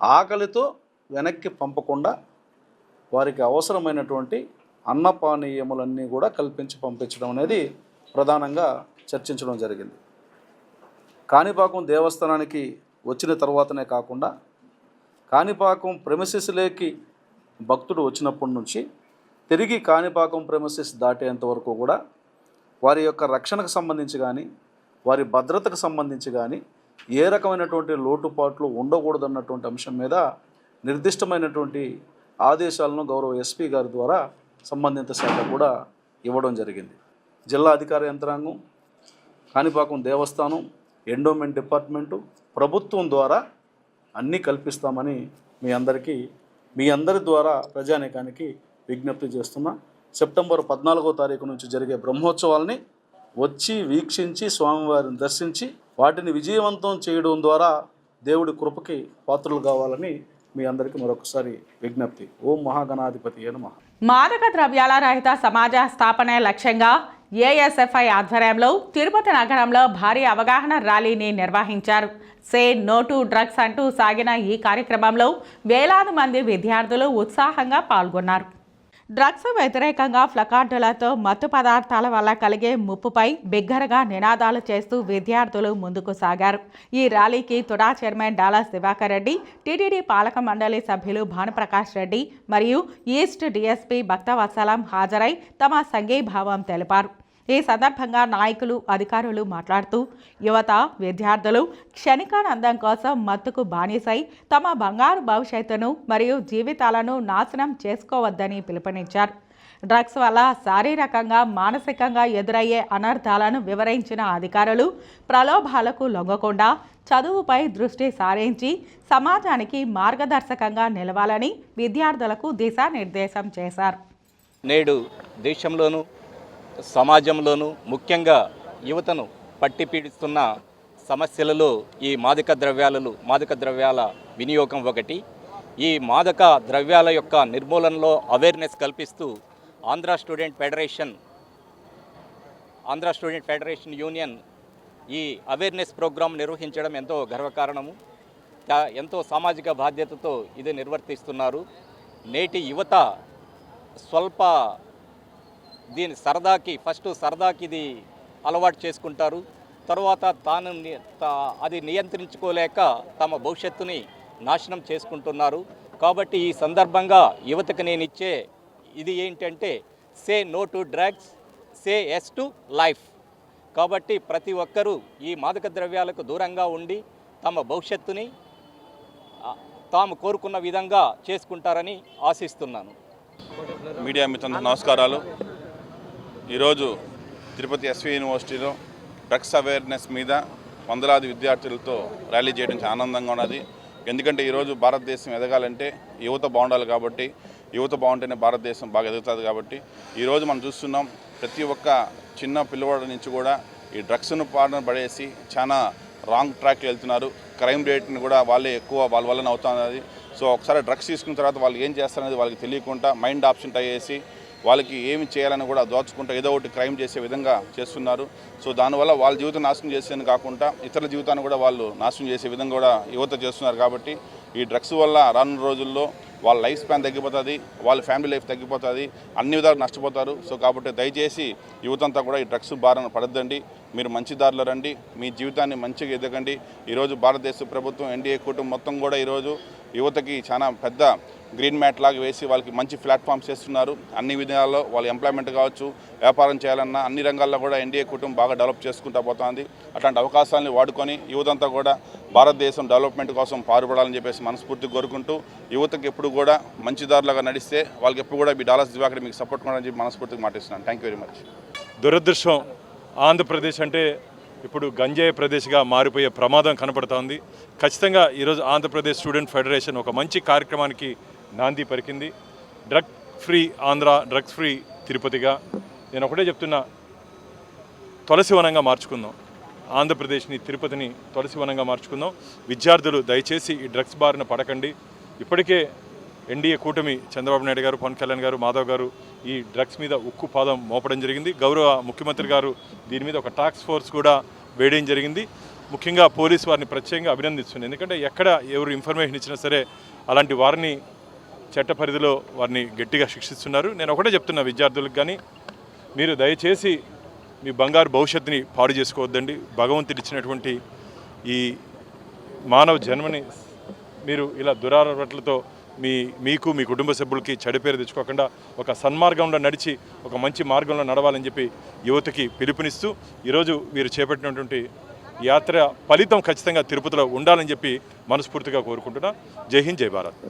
ఆకలితో వెనక్కి పంపకుండా వారికి అవసరమైనటువంటి అన్నపానీయములన్నీ కూడా కల్పించి పంపించడం అనేది ప్రధానంగా చర్చించడం జరిగింది. కాణిపాకం దేవస్థానానికి వచ్చిన తర్వాతనే కాకుండా కాణిపాకం ప్రెమిసెస్లోకి భక్తుడు వచ్చినప్పటి నుంచి తిరిగి కాణిపాకం ప్రెమిసెస్ దాటేంత వరకు కూడా వారి యొక్క రక్షణకు సంబంధించి కానీ, వారి భద్రతకు సంబంధించి కానీ ఏ రకమైనటువంటి లోటుపాట్లు ఉండకూడదన్నటువంటి అంశం మీద నిర్దిష్టమైనటువంటి ఆదేశాలను గౌరవ ఎస్పీ గారి ద్వారా సంబంధిత శాఖ కూడా ఇవ్వడం జరిగింది. జిల్లా అధికార యంత్రాంగం, కాణిపాకం దేవస్థానం, ఎండోమెంట్ డిపార్ట్మెంటు, ప్రభుత్వం ద్వారా అన్నీ కల్పిస్తామని మీ అందరి ద్వారా ప్రజానీకానికి విజ్ఞప్తి చేస్తున్నా. సెప్టెంబర్ 14వ తారీఖు నుంచి జరిగే బ్రహ్మోత్సవాల్ని వచ్చి వీక్షించి స్వామివారిని దర్శించి వాటిని విజయవంతం చేయడం ద్వారా దేవుడి కృపకి పాత్రలు కావాలని మీ అందరికీ మరొకసారి విజ్ఞప్తి. ఓం మహాగణాధిపతియే నమః. మాదక ద్రవ్యాల రహిత సమాజ స్థాపనే లక్ష్యంగా ఏఎస్ఎఫ్ఐ ఆధ్వర్యంలో తిరుపతి నగరంలో భారీ అవగాహన ర్యాలీని నిర్వహించారు. సే నో టు డ్రగ్స్ అంటూ సాగిన ఈ కార్యక్రమంలో వేలాది మంది విద్యార్థులు ఉత్సాహంగా పాల్గొన్నారు. డ్రగ్స్ వ్యతిరేకంగా ప్లకార్డులతో మత్తు పదార్థాల వల్ల కలిగే ముప్పుపై బిగ్గరగా నినాదాలు చేస్తూ విద్యార్థులు ముందుకు సాగారు. ఈ ర్యాలీకి తుడా చైర్మన్ డాలస్ దివాకర్ రెడ్డి, టీటీడీ పాలక మండలి సభ్యులు భానుప్రకాష్ రెడ్డి మరియు ఈస్ట్ డీఎస్పీ భక్తవత్సలం హాజరై తమ సంఘీభావం తెలిపారు. ఈ సందర్భంగా నాయకులు, అధికారులు మాట్లాడుతూ యువత, విద్యార్థులు క్షణికానందం కోసం మత్తుకు బానిసై తమ బంగారు భవిష్యత్తును మరియు జీవితాలను నాశనం చేసుకోవద్దని పిలుపునిచ్చారు. డ్రగ్స్ వల్ల శారీరకంగా మానసికంగా ఎదురయ్యే అనర్థాలను వివరించిన అధికారులు ప్రలోభాలకు లొంగకుండా చదువుపై దృష్టి సారించి సమాజానికి మార్గదర్శకంగా నిలవాలని విద్యార్థులకు దిశానిర్దేశం చేశారు. నేడు దేశంలోనూ సమాజంలోనూ ముఖ్యంగా యువతను పట్టిపీడిస్తున్న సమస్యలలో ఈ మాదక ద్రవ్యాల వినియోగం ఒకటి. ఈ మాదక ద్రవ్యాల యొక్క నిర్మూలనలో అవేర్నెస్ కల్పిస్తూ ఆంధ్ర స్టూడెంట్ ఫెడరేషన్ యూనియన్ ఈ అవేర్నెస్ ప్రోగ్రాం నిర్వహించడం ఎంతో గర్వకారణము. ఎంతో సామాజిక బాధ్యతతో ఇది నిర్వర్తిస్తున్నారు. నేటి యువత సరదాకి ఇది అలవాటు చేసుకుంటారు. తర్వాత అది నియంత్రించుకోలేక తమ భవిష్యత్తుని నాశనం చేసుకుంటున్నారు. కాబట్టి ఈ సందర్భంగా యువతకు నేను ఇచ్చే ఇది ఏంటంటే say no to drugs, say yes to life. కాబట్టి ప్రతి ఒక్కరూ ఈ మాదక ద్రవ్యాలకు దూరంగా ఉండి తమ భవిష్యత్తుని తాము కోరుకున్న విధంగా చేసుకుంటారని ఆశిస్తున్నాను. మీడియా మిత్రులకు నమస్కారాలు. ఈరోజు తిరుపతి ఎస్వి యూనివర్సిటీలో డ్రగ్స్ అవేర్నెస్ మీద వందలాది విద్యార్థులతో ర్యాలీ చేయడం చాలా ఆనందంగా ఉన్నది. ఎందుకంటే ఈరోజు భారతదేశం ఎదగాలంటే యువత బాగుండాలి కాబట్టి, యువత బాగుంటేనే భారతదేశం బాగా ఎదుగుతుంది కాబట్టి ఈరోజు మనం చూస్తున్నాం ప్రతి ఒక్క చిన్న పిల్లవాడి నుంచి కూడా ఈ డ్రగ్స్ను పడేసి చాలా రాంగ్ ట్రాక్కి వెళ్తున్నారు. క్రైమ్ రేట్ని కూడా వాళ్ళే ఎక్కువ వాళ్ళ వల్లనే అవుతున్నది. సో ఒకసారి డ్రగ్స్ తీసుకున్న తర్వాత వాళ్ళు ఏం చేస్తారనేది వాళ్ళకి తెలియకుండా మైండ్ ఆప్షన్ అయ్యేసి వాళ్ళకి ఏమి చేయాలని కూడా దోచుకుంటూ ఏదో ఒకటి క్రైమ్ చేసే విధంగా చేస్తున్నారు. సో దానివల్ల వాళ్ళ జీవితం నాశనం చేసేది కాకుండా ఇతరుల జీవితాన్ని కూడా వాళ్ళు నాశనం చేసే విధంగా కూడా యువత చేస్తున్నారు. కాబట్టి ఈ డ్రగ్స్ వల్ల రానున్న రోజుల్లో వాళ్ళ లైఫ్ స్పాన్ తగ్గిపోతుంది, వాళ్ళ ఫ్యామిలీ లైఫ్ తగ్గిపోతుంది, అన్ని విధాలు నష్టపోతారు. సో కాబట్టి దయచేసి యువతంతా కూడా ఈ డ్రగ్స్ బారిన పడద్దండి. మీరు మంచి దారిలో రండి, మీ జీవితాన్ని మంచిగా ఎదగండి. ఈరోజు భారతదేశ ప్రభుత్వం ఎన్డీఏ కూటమి మొత్తం కూడా ఈరోజు యువతకి చాలా పెద్ద గ్రీన్ మ్యాట్ లాగా వేసి వాళ్ళకి మంచి ప్లాట్ఫామ్స్ చేస్తున్నారు. అన్ని విధాల్లో వాళ్ళు ఎంప్లాయ్మెంట్ కావచ్చు, వ్యాపారం చేయాలన్నా అన్ని రంగాల్లో కూడా ఎన్డీఏ కూటమి బాగా డెవలప్ చేసుకుంటూ పోతుంది. అట్లాంటి అవకాశాలను వాడుకొని యువతంతా కూడా భారతదేశం డెవలప్మెంట్ కోసం పాటుపడాలని చెప్పేసి మనస్ఫూర్తిగా కోరుకుంటూ యువతకి ఎప్పుడు కూడా మంచి దారిలాగా నడిస్తే వాళ్ళకి ఎప్పుడు కూడా మీ డాలర్స్ దివాకర్ మీకు సపోర్ట్ కొనాలని చెప్పి మనస్ఫూర్తిగా మాటిస్తున్నాను. Thank you very much. దురదృష్టం, ఆంధ్రప్రదేశ్ అంటే ఇప్పుడు గంజాయి ప్రదేశ్గా మారిపోయే ప్రమాదం కనపడుతోంది. ఖచ్చితంగా ఈరోజు ఆంధ్రప్రదేశ్ స్టూడెంట్ ఫెడరేషన్ ఒక మంచి కార్యక్రమానికి నాంది పలికింది. Drug free Andhra, drugs free తిరుపతిగా. నేను ఒకటే చెప్తున్నా, తులసివనంగా మార్చుకుందాం ఆంధ్రప్రదేశ్ని, తిరుపతిని తులసివనంగా మార్చుకుందాం. విద్యార్థులు దయచేసి ఈ డ్రగ్స్ బారిన పడకండి. ఇప్పటికే ఎన్డీఏ కూటమి చంద్రబాబు నాయుడు గారు, పవన్ కళ్యాణ్ గారు, మాధవ్ గారు ఈ డ్రగ్స్ మీద ఉక్కు పాదం మోపడం జరిగింది. గౌరవ ముఖ్యమంత్రి గారు దీని మీద ఒక టాస్క్ ఫోర్స్ కూడా వేయడం జరిగింది. ముఖ్యంగా పోలీసు వారిని ప్రత్యేకంగా అభినందిస్తుంది. ఎందుకంటే ఎక్కడ ఎవరు ఇన్ఫర్మేషన్ ఇచ్చినా సరే అలాంటి వారిని చట్ట పరిధిలో వారిని గట్టిగా శిక్షిస్తున్నారు. నేను ఒకటే చెప్తున్నా విద్యార్థులకు కానీ, మీరు దయచేసి మీ బంగారు భవిష్యత్తుని పాడు చేసుకోవద్దండి. భగవంతుడు ఇచ్చినటువంటి ఈ మానవ జన్మని మీరు ఇలా దురారవట్లతో మీకు మీ కుటుంబ సభ్యులకి చెడుపేరు తెచ్చుకోకుండా ఒక సన్మార్గంలో నడిచి ఒక మంచి మార్గంలో నడవాలని చెప్పి యువతకి పిలుపునిస్తూ ఈరోజు వీరు చేపట్టినటువంటి యాత్ర ఫలితం ఖచ్చితంగా తిరుపతిలో ఉండాలని చెప్పి మనస్ఫూర్తిగా కోరుకుంటున్నా. జై హింద్, జై భారత్.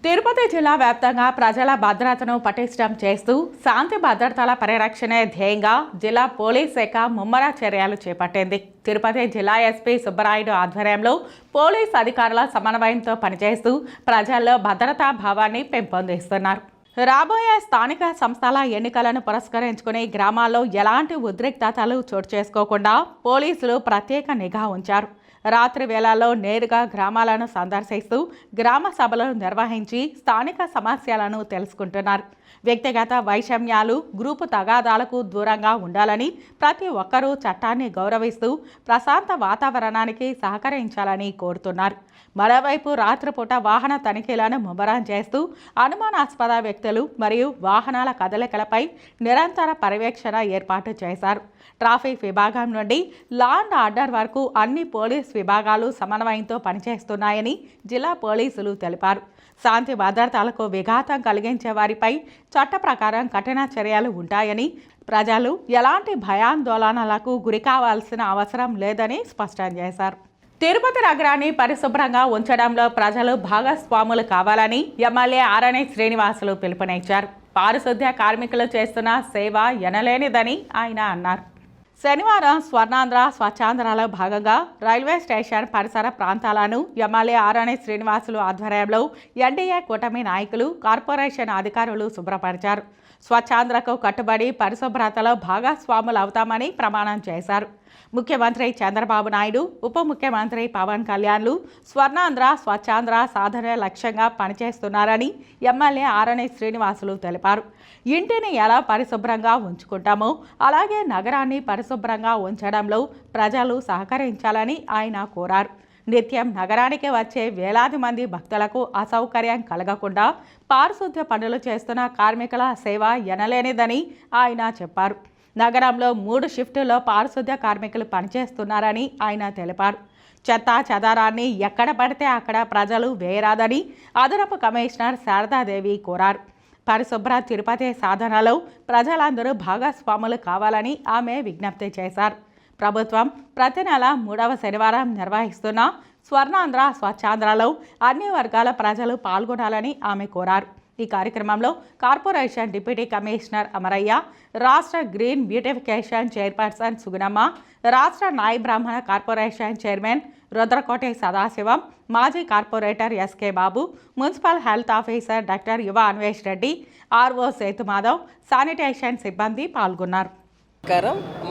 తిరుపతి జిల్లా వ్యాప్తంగా ప్రజల భద్రతను పటిష్టం చేస్తూ శాంతి భద్రతల పరిరక్షణే ధ్యేయంగా జిల్లా పోలీస్ శాఖ ముమ్మర చర్యలు చేపట్టింది. తిరుపతి జిల్లా ఎస్పీ సుబ్బరాయుడు ఆధ్వర్యంలో పోలీస్ అధికారుల సమన్వయంతో పనిచేస్తూ ప్రజల్లో భద్రతా భావాన్ని పెంపొందిస్తున్నారు. రాబోయే స్థానిక సంస్థల ఎన్నికలను పురస్కరించుకుని గ్రామాల్లో ఎలాంటి ఉద్రిక్తతలు చోటు చేసుకోకుండా పోలీసులు ప్రత్యేక నిఘా ఉంచారు. రాత్రి వేళల్లో నేరుగా గ్రామాలను సందర్శిస్తూ గ్రామ సభలను నిర్వహించి స్థానిక సమస్యలను తెలుసుకుంటున్నారు. వ్యక్తిగత వైషమ్యాలు, గ్రూపు తగాదాలకు దూరంగా ఉండాలని, ప్రతి ఒక్కరూ చట్టాన్ని గౌరవిస్తూ ప్రశాంత వాతావరణానికి సహకరించాలని కోరుతున్నారు. మరోవైపు రాత్రిపూట వాహన తనిఖీలను ముమ్మరం చేస్తూ అనుమానాస్పద వ్యక్తులు మరియు వాహనాల కదలికలపై నిరంతర పర్యవేక్షణ ఏర్పాటు చేశారు. ట్రాఫిక్ విభాగం నుండి లా అండ్ ఆర్డర్ వరకు అన్ని పోలీస్ విభాగాలు సమన్వయంతో పనిచేస్తున్నాయని జిల్లా పోలీసులు తెలిపారు. శాంతి భద్రతలకు విఘాతం కలిగించే వారిపై చట్ట ప్రకారం కఠిన చర్యలు ఉంటాయని, ప్రజలు ఎలాంటి భయాందోళనలకు గురి కావాల్సిన అవసరం లేదని స్పష్టం చేశారు. తిరుపతి నగరాన్ని పరిశుభ్రంగా ఉంచడంలో ప్రజలు భాగస్వాములు కావాలని ఎమ్మెల్యే ఆరణి శ్రీనివాసులు పిలుపునిచ్చారు. పారిశుద్ధ్య కార్మికులు చేస్తున్న సేవ ఎనలేనిదని ఆయన అన్నారు. శనివారం స్వర్ణాంధ్ర స్వచ్ఛాంధ్రలో భాగంగా రైల్వే స్టేషన్ పరిసర ప్రాంతాలను ఎమ్మెల్యే ఆరణి శ్రీనివాసులు ఆధ్వర్యంలో ఎన్డీఏ కూటమి నాయకులు, కార్పొరేషన్ అధికారులు శుభ్రపరిచారు. స్వచ్ఛాంధ్రకు కట్టుబడి పరిశుభ్రతలో భాగస్వాములు అవుతామని ప్రమాణం చేశారు. ముఖ్యమంత్రి చంద్రబాబు నాయుడు, ఉప ముఖ్యమంత్రి పవన్ కళ్యాణ్లు స్వర్ణాంధ్ర స్వచ్ఛాంధ్ర సాధన లక్ష్యంగా పనిచేస్తున్నారని ఎమ్మెల్యే ఆరణి శ్రీనివాసులు తెలిపారు. ఇంటిని ఎలా పరిశుభ్రంగా ఉంచుకుంటామో అలాగే నగరాన్ని పరిశుభ్రంగా ఉంచడంలో ప్రజలు సహకరించాలని ఆయన కోరారు. నిత్యం నగరానికి వచ్చే వేలాది మంది భక్తులకు అసౌకర్యం కలగకుండా పారిశుద్ధ్య పనులు చేస్తున్న కార్మికుల సేవ ఎనలేనిదని ఆయన చెప్పారు. నగరంలో 3 షిఫ్టుల్లో పారిశుద్ధ్య కార్మికులు పనిచేస్తున్నారని ఆయన తెలిపారు. చెత్త చెదారాన్ని ఎక్కడ పడితే అక్కడ ప్రజలు వేయరాదని అదనపు కమిషనర్ శారదాదేవి కోరారు. పరిశుభ్ర తిరుపతి సాధనలో ప్రజలందరూ భాగస్వాములు కావాలని ఆమె విజ్ఞప్తి చేశారు. ప్రభుత్వం ప్రతి నెల 3వ శనివారం నిర్వహిస్తున్న స్వర్ణాంధ్ర స్వచ్ఛాంధ్రలో అన్ని వర్గాల ప్రజలు పాల్గొనాలని ఆమె కోరారు. ఈ కార్యక్రమంలో కార్పొరేషన్ డిప్యూటీ కమిషనర్ అమరయ్య, రాష్ట్ర గ్రీన్ బ్యూటిఫికేషన్ చైర్పర్సన్ సుగుణమ్మ, రాష్ట్ర నాయ బ్రాహ్మణ కార్పొరేషన్ చైర్మన్ రుద్రకోటి సదాశివం, మాజీ కార్పొరేటర్ ఎస్కే బాబు, మున్సిపల్ హెల్త్ ఆఫీసర్ డాక్టర్ యువ అన్వేష్ రెడ్డి, ఆర్ఓ సేతుమాధవ్, శానిటేషన్ సిబ్బంది పాల్గొన్నారు.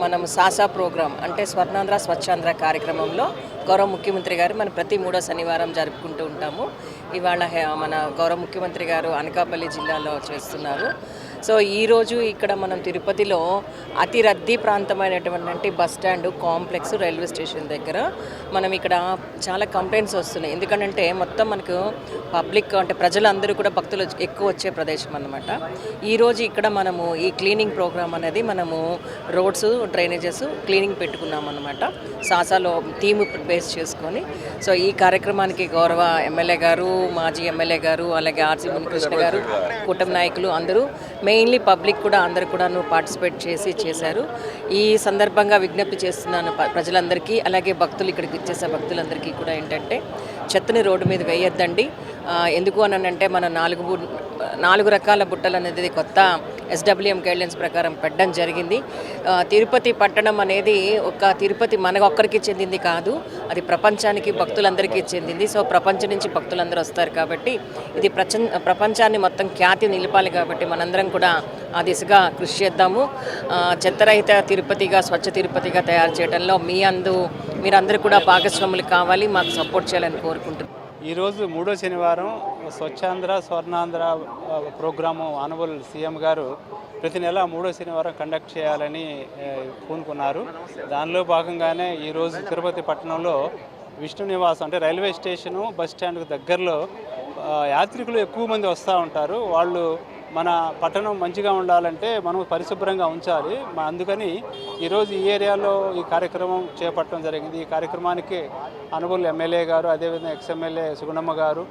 మనం సాసా ప్రోగ్రాం అంటే స్వర్ణాంధ్ర స్వచ్ఛాంధ్ర కార్యక్రమంలో గౌరవ ముఖ్యమంత్రి గారు మనం ప్రతి 3వ శనివారం జరుపుకుంటూ ఉంటాము. ఇవాళ మన గౌరవ ముఖ్యమంత్రి గారు అనకాపల్లి జిల్లాలో చేస్తున్నారు. సో ఈరోజు ఇక్కడ మనం తిరుపతిలో అతి రద్దీ ప్రాంతమైనటువంటి bus stand complex railway station దగ్గర మనం ఇక్కడ చాలా కంప్లైంట్స్ వస్తున్నాయి. ఎందుకంటే మొత్తం మనకు పబ్లిక్ అంటే ప్రజలందరూ కూడా భక్తులు ఎక్కువ వచ్చే ప్రదేశం అన్నమాట. ఈరోజు ఇక్కడ మనము ఈ క్లీనింగ్ ప్రోగ్రామ్ అనేది మనము రోడ్స్ డ్రైనేజెస్ క్లీనింగ్ పెట్టుకున్నాం అన్నమాట. సాసాలో థీమ్ బేస్ చేసుకొని. సో ఈ కార్యక్రమానికి గౌరవ ఎమ్మెల్యే గారు, మాజీ ఎమ్మెల్యే గారు, అలాగే ఆర్సీ మునికృష్ణ గారు, కూటమి నాయకులు అందరూ, మెయిన్లీ పబ్లిక్ కూడా అందరూ కూడా పార్టిసిపేట్ చేశారు. ఈ సందర్భంగా విజ్ఞప్తి చేస్తున్నాను ప్రజలందరికీ, అలాగే భక్తులు ఇక్కడికి వచ్చేసే భక్తులందరికీ కూడా ఏంటంటే చెత్తని రోడ్డు మీద వేయొద్దండి. ఎందుకు అని అంటే మన 4 రకాల బుట్టలు అనేది కొత్త SWM గైడ్లైన్స్ ప్రకారం పెట్టడం జరిగింది. తిరుపతి పట్టణం అనేది ఒక తిరుపతి మనకు ఒక్కరికి చెందింది కాదు, అది ప్రపంచానికి భక్తులందరికీ చెందింది. సో ప్రపంచం నుంచి భక్తులందరూ వస్తారు కాబట్టి ఇది ప్రపంచాన్ని మొత్తం ఖ్యాతి నిలపాలి. కాబట్టి మనందరం కూడా ఆ దిశగా కృషి చేద్దాము. చెత్తరహిత తిరుపతిగా, స్వచ్ఛ తిరుపతిగా తయారు చేయడంలో మీరందరూ కూడా భాగస్వాములు కావాలి, మాకు సపోర్ట్ చేయాలని కోరుకుంటున్నాను. ఈరోజు 3వ శనివారం స్వచ్ఛాంధ్ర స్వర్ణాంధ్ర ప్రోగ్రాము ఆనవల్ సీఎం గారు ప్రతి నెల 3వ శనివారం కండక్ట్ చేయాలని పూనుకున్నారు. దానిలో భాగంగానే ఈరోజు తిరుపతి పట్టణంలో విష్ణు నివాసం అంటే రైల్వే స్టేషను బస్ స్టాండ్కు దగ్గరలో యాత్రికులు ఎక్కువ మంది వస్తూ ఉంటారు. వాళ్ళు మన పట్టణం మంచిగా ఉండాలంటే మనం పరిశుభ్రంగా ఉంచాలి. అందుకని ఈరోజు ఈ ఏరియాలో ఈ కార్యక్రమం చేపట్టడం జరిగింది. ఈ కార్యక్రమానికి అనుభవం ఎమ్మెల్యే గారు, అదేవిధంగా ఎక్స్ఎమ్మెల్యే సుగుణమ్మ గారు,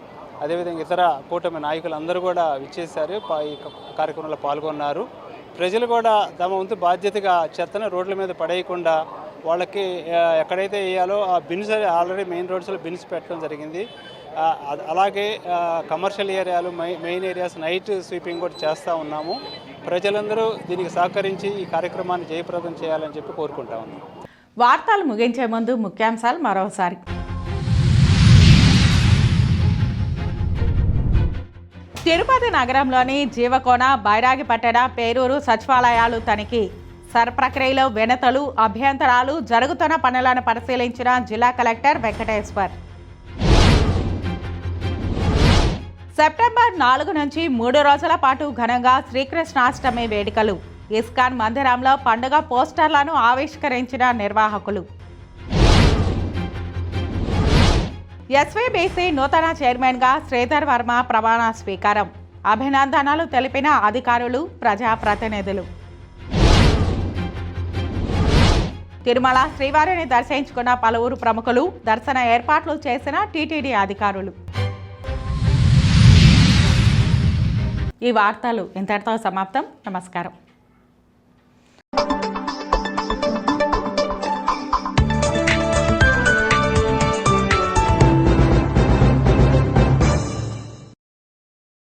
అదేవిధంగా ఇతర కూటమి నాయకులు అందరూ కూడా విచ్చేశారు, ఈ కార్యక్రమంలో పాల్గొన్నారు. ప్రజలు కూడా తమ వంతు బాధ్యతగా చెత్తను రోడ్ల మీద పడేయకుండా వాళ్ళకి ఎక్కడైతే వేయాలో ఆ బిన్స్ ఆల్రెడీ మెయిన్ రోడ్స్లో బిన్స్ పెట్టడం జరిగింది. అలాగే కమర్షియల్ ఏరియాలు, మెయిన్ ఏరియాస్ నైట్ స్వీపింగ్ కూడా చేస్తూ ఉన్నాము. ప్రజలందరూ దీనికి సహకరించి ఈ కార్యక్రమాన్ని జయప్రదం చేయాలని చెప్పి కోరుకుంటా ఉన్నాం. వార్తలు ముగించే ముందు ముఖ్యాంశాలు మరోసారి. తిరుపతి నగరంలోని జీవకోన, బైరాగిపట్టణ, పేరూరు సచివాలయాలు తనిఖీ. ప్రక్రియలో వినతులు, అభ్యంతరాలు, జరుగుతున్న పనులను పరిశీలించిన జిల్లా కలెక్టర్ వెంకటేశ్వర్. సెప్టెంబర్ 4 నుంచి 3 రోజుల పాటు ఘనంగా శ్రీకృష్ణాష్టమి వేడుకలు. ఇస్కాన్ మందిరంలో పండుగ పోస్టర్లను ఆవిష్కరించిన నిర్వాహకులు. ఎస్వీబీసీ నూతన చైర్మన్గా శ్రీధర్ వర్మ ప్రమాణ స్వీకారం. అభినందనలు తెలిపిన అధికారులు, ప్రజాప్రతినిధులు. తిరుమల శ్రీవారిని దర్శించుకున్న పలువురు ప్రముఖులు, దర్శన ఏర్పాట్లు చేసిన టీటీడీ అధికారులు. ఈ వార్తలు ఇంతటితో సమాప్తం. నమస్కారం.